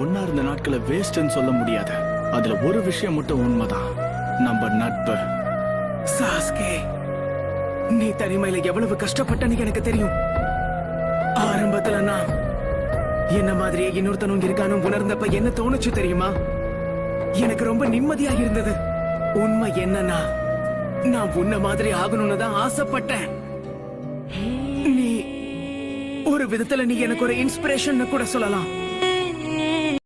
ஒன்னா இருந்த நாட்களை வேஸ்ட்னு சொல்ல முடியாது. அதுல ஒரு விஷயம் மட்டும் உண்மைதான், நம்ம நட்பு. சாஸ்கே, நீ தனிமையில எவ்வளவு கஷ்டப்பட்டன்னு எனக்கு தெரியும். ஆரம்பத்துல நான் என்ன மாதிரியே இன்னொருத்தனும் இருக்கானு உணர்ந்தப்ப என்ன தோணுச்சு தெரியுமா? எனக்கு ரொம்ப நிம்மதியா இருந்தது. உண்மை என்னன்னா, நான் உன்ன மாதிரி ஆகணும்னு தான் ஆசைப்பட்டேன். நீ ஒரு விதத்துல நீ எனக்கு ஒரு இன்ஸ்பிரேஷன் கூட சொல்லலாம்.